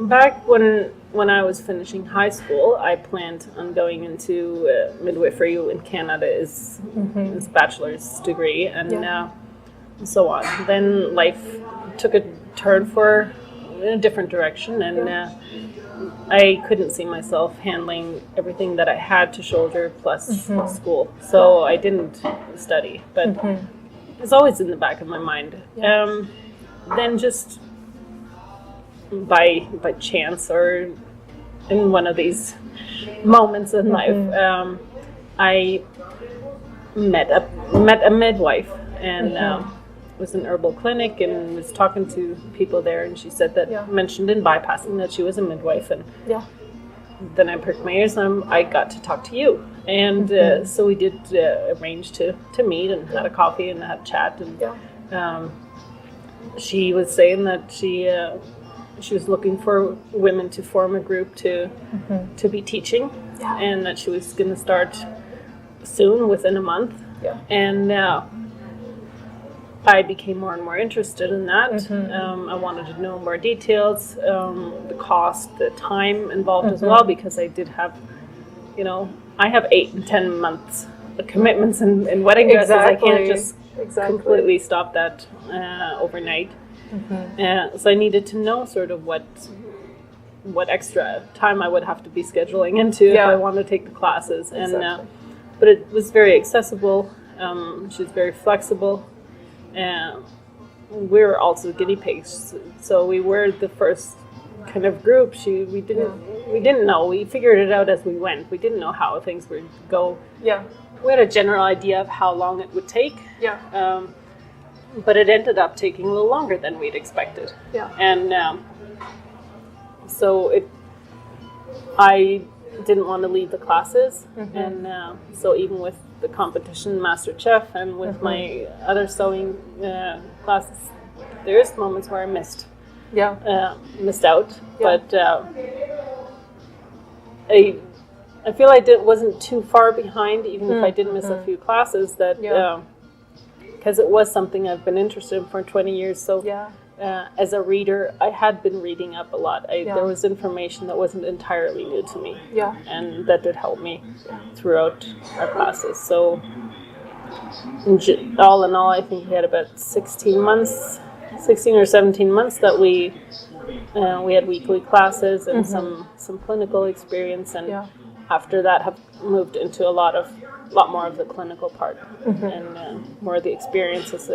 Back when I was finishing high school, I planned on going into midwifery in Canada is bachelor's degree and so on. Then life took a turn in a different direction, and I couldn't see myself handling everything that I had to shoulder plus school. So I didn't study, but it's always in the back of my mind. Then just by chance or in one of these moments in life, I met a midwife, and was an herbal clinic and was talking to people there, and she said that mentioned in bypassing that she was a midwife, and then I pricked my ears and I got to talk to you, and so we did arrange to meet and had a coffee and had a chat, and she was saying that she was looking for women to form a group to be teaching, and that she was going to start soon, within a month, and I became more and more interested in that. I wanted to know more details, the cost, the time involved as well, because I did have, I have 8 and 10 months of commitments in wedding dresses. I can't just completely stop that overnight. So I needed to know sort of what extra time I would have to be scheduling into if I wanted to take the classes. And but it was very accessible. She was very flexible. We were also guinea pigs, so we were the first kind of group. We didn't know. We figured it out as we went. We didn't know how things would go. We had a general idea of how long it would take. But it ended up taking a little longer than we'd expected. And so I didn't want to leave the classes, and so even with the competition Master Chef and with my other sewing classes, there's moments where I missed out. But I feel I wasn't too far behind, even if I did miss a few classes. That because it was something I've been interested in for 20 years. So as a reader, I had been reading up a lot. There was information that wasn't entirely new to me, and that did help me throughout our classes. So all in all, I think we had about 16 or 17 months that we had weekly classes and some clinical experience, and after that have moved into a lot more of the clinical part and more of the experience as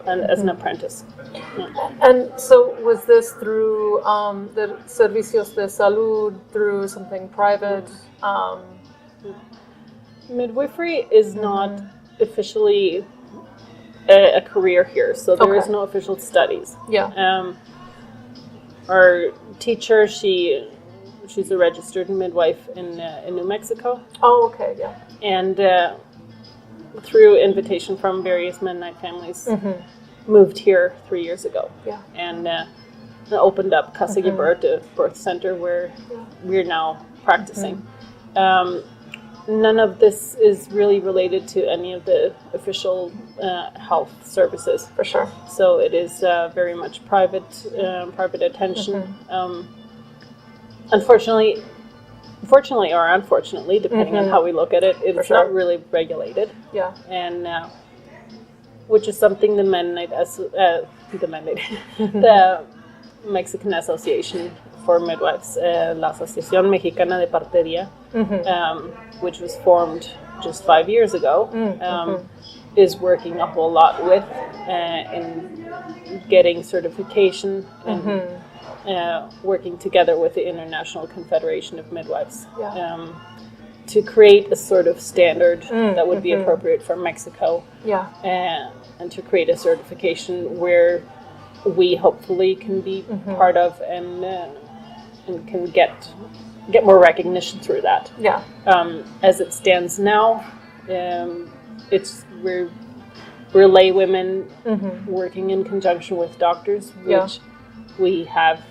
an apprentice. And so was this through the Servicios de Salud, through something private? Midwifery is not officially a career here, so there is no official studies. Our teacher, she's a registered midwife in New Mexico. And through invitation from various Mennonite families, moved here 3 years ago. And opened up Casa Gilberto Birth Center, where we're now practicing. None of this is really related to any of the official health services. For sure. So it is very much private attention. Unfortunately or unfortunately, depending on how we look at it, it's not really regulated. And which is something the Mexican Association for Midwives, la Asociación Mexicana de Partería, which was formed just 5 years ago, is working a whole lot with in getting certification and working together with the International Confederation of Midwives to create a sort of standard that would be appropriate for Mexico, and to create a certification where we hopefully can be part of and can get more recognition through that. As it stands now, we're lay women working in conjunction with doctors, which we have.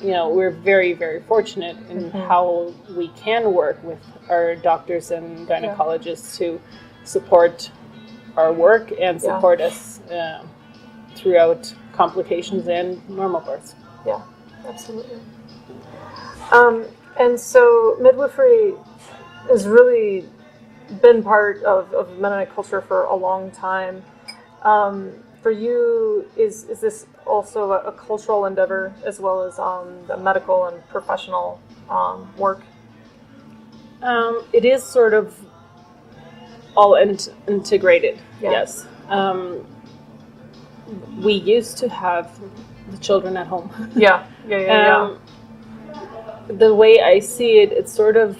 We're very, very fortunate in how we can work with our doctors and gynecologists to support our work and support us throughout complications and normal births. absolutely. And so midwifery has really been part of Mennonite culture for a long time. For you, is this also a cultural endeavor as well as the medical and professional work? It is sort of all integrated, Yeah. yes. We used to have the children at home. Yeah. The way I see it, it's sort of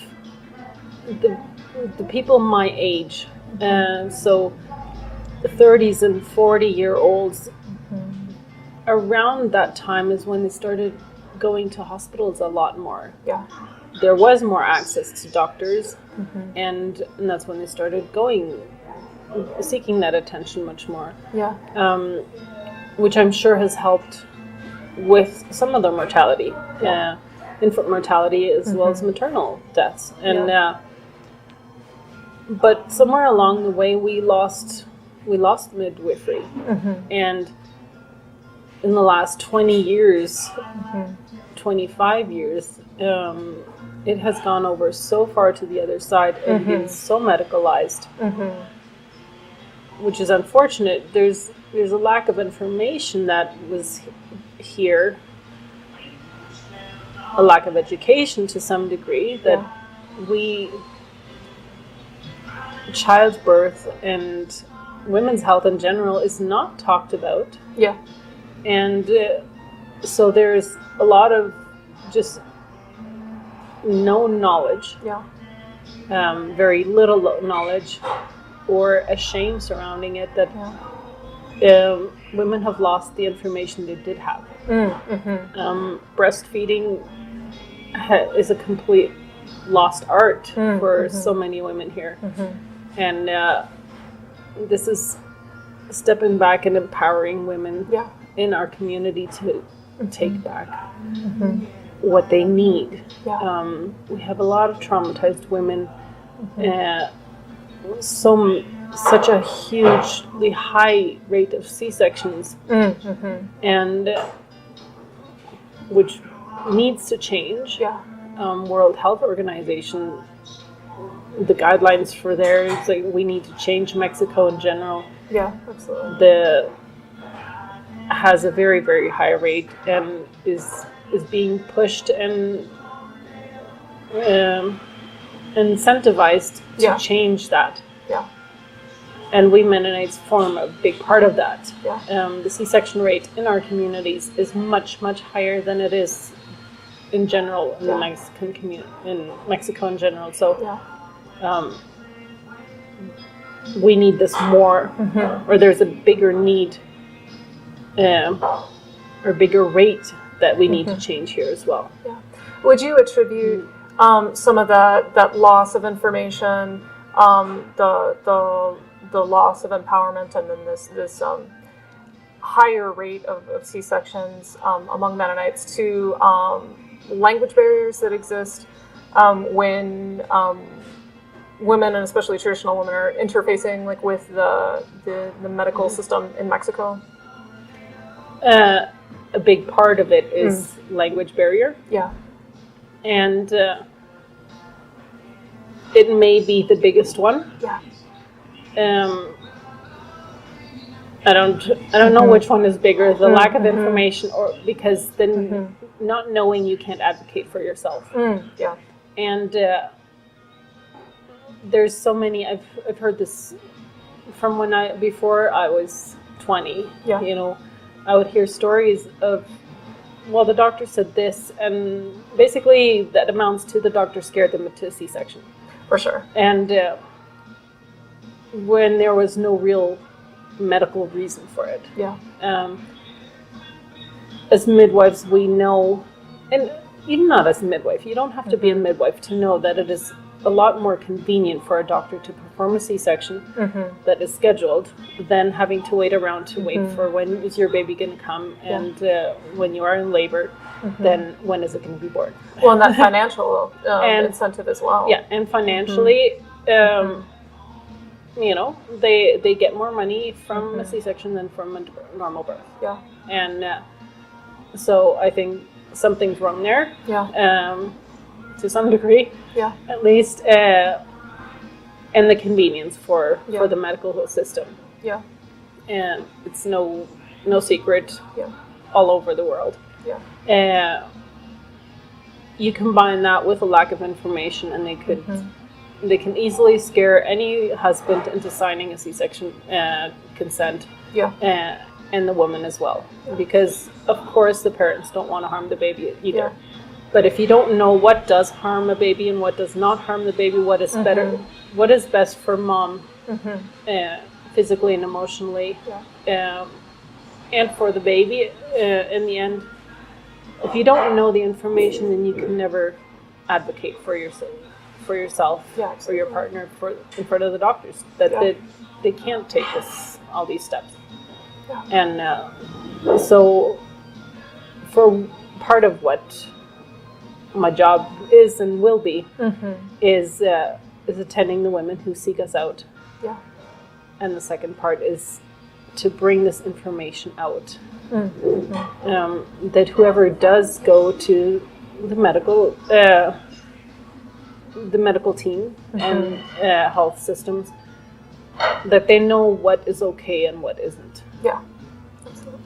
the people my age, so the 30s and 40-year-olds, around that time is when they started going to hospitals a lot more. Yeah. There was more access to doctors, and that's when they started seeking that attention much more. Yeah. Which I'm sure has helped with some of the mortality, infant mortality as well as maternal deaths. And but somewhere along the way we lost midwifery, and in the last 20 years, 25 years, it has gone over so far to the other side and been so medicalized, which is unfortunate. There's a lack of information that was here, a lack of education to some degree, that childbirth and women's health in general is not talked about. Yeah. And so there's a lot of just no knowledge, very little knowledge, or a shame surrounding it that women have lost the information they did have. Breastfeeding is a complete lost art for so many women here. And this is stepping back and empowering women in our community to take back what they need. We have a lot of traumatized women, such a hugely high rate of C-sections, and which needs to change. World Health Organization, the guidelines for there is like we need to change. Mexico in general, absolutely, has a very, very high rate and is being pushed and incentivized to change that. And we Mennonites form a big part of that. The C-section rate in our communities is much, much higher than it is in general in the Mexican community, in Mexico in general. So we need this more, or there's a bigger need, or bigger rate that we need to change here as well. Would you attribute some of that loss of information, the loss of empowerment, and then this higher rate of C-sections among Mennonites to language barriers that exist when women, and especially traditional women, are interfacing with the medical system in Mexico? A big part of it is language barrier. And it may be the biggest one. I don't know which one is bigger, the lack of information, or because then not knowing you can't advocate for yourself. And there's so many, I've heard this from before I was 20. You know, I would hear stories of, well, the doctor said this, and basically that amounts to the doctor scared them into a C-section. For sure. And when there was no real medical reason for it. As midwives, we know, and even not as a midwife, you don't have to be a midwife to know that it is a lot more convenient for a doctor to perform a C-section that is scheduled than having to wait around to wait for when is your baby going to come, and when you are in labor, then when is it going to be born. Well, and that financial incentive as well. And financially, you know, they get more money from a C-section than from a normal birth. And so I think something's wrong there. Yeah. To some degree. Yeah. At least, and the convenience for the medical system. Yeah. And it's no secret. Yeah. All over the world. Yeah. You combine that with a lack of information, and they can easily scare any husband into signing a C-section consent. Yeah. And the woman as well, because of course the parents don't want to harm the baby either. Yeah. But if you don't know what does harm a baby and what does not harm the baby, what is better, what is best for mom, physically and emotionally, and for the baby in the end, if you don't know the information, then you can never advocate for yourself or your partner in front of the doctors that they can't take all these steps. And so for part of what my job is and will be is attending the women who seek us out. Yeah. And the second part is to bring this information out. That whoever does go to the medical team and health systems, that they know what is okay and what isn't. Yeah, absolutely.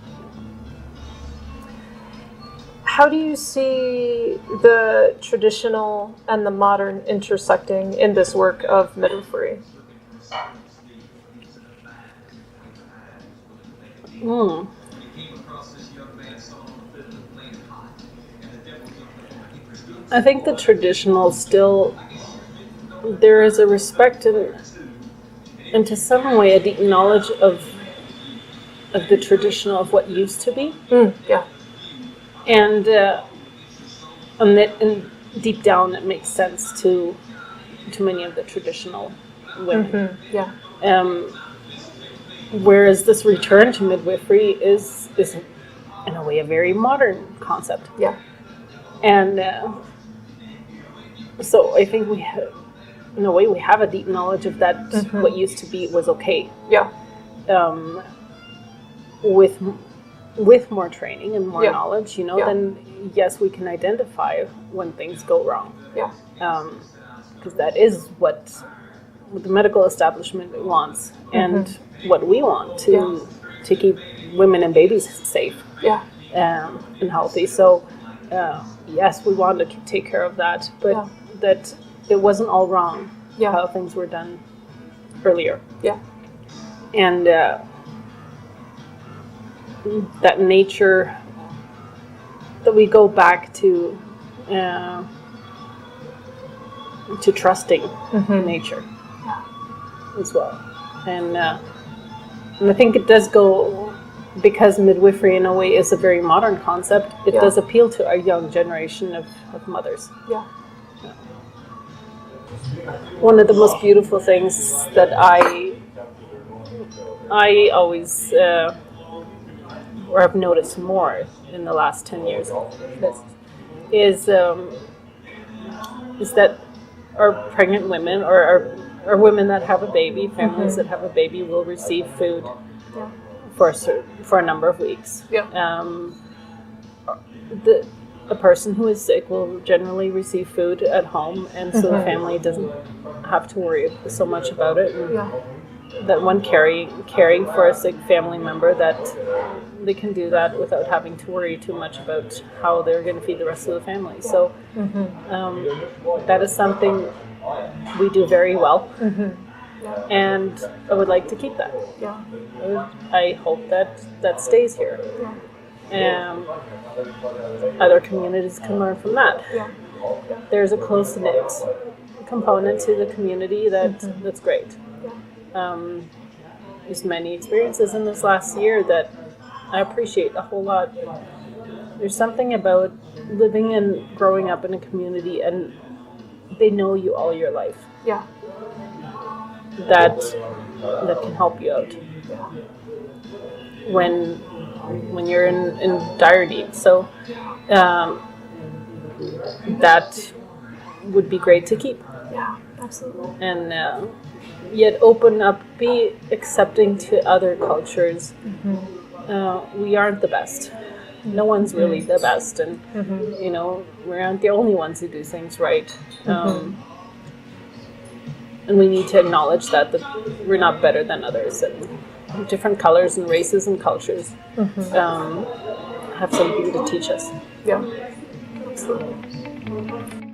How do you see the traditional and the modern intersecting in this work of midwifery? I think the traditional still, there is a respect and to some way a deep knowledge of the traditional, of what used to be. Yeah. And deep down it makes sense to many of the traditional women. Yeah. Whereas this return to midwifery is in a way a very modern concept. Yeah. And so I think in a way we have a deep knowledge of that what used to be was okay. Yeah. With more training and more knowledge, then yes, we can identify when things go wrong. Yeah. Because that is what the medical establishment wants, and what we want to keep women and babies safe. Yeah. And healthy. So yes, we want to take care of that, but that it wasn't all wrong. How things were done earlier. Yeah. And that nature, that we go back to trusting nature as well. And I think it does go, because midwifery in a way is a very modern concept, it does appeal to a young generation of mothers. Yeah. One of the most beautiful things that I always or I've noticed more in the last 10 years is that our pregnant women or women that have a baby, families that have a baby, will receive food for a number of weeks. A person who is sick will generally receive food at home, and so the family doesn't have to worry so much about it. And that when caring for a sick family member, that they can do that without having to worry too much about how they're going to feed the rest of the family. So that is something we do very well. And I would like to keep that. I hope that stays here. Other communities can learn from that. There's a close-knit component to the community that's great. There's many experiences in this last year that I appreciate a whole lot. There's something about living and growing up in a community and they know you all your life. That can help you out when you're in dire need. So that would be great to keep. Absolutely. And yet open up, be accepting to other cultures. We aren't the best. No one's really the best, and you know, we aren't the only ones who do things right. And we need to acknowledge that we're not better than others, and different colors and races and cultures have something to teach us. Yeah, absolutely.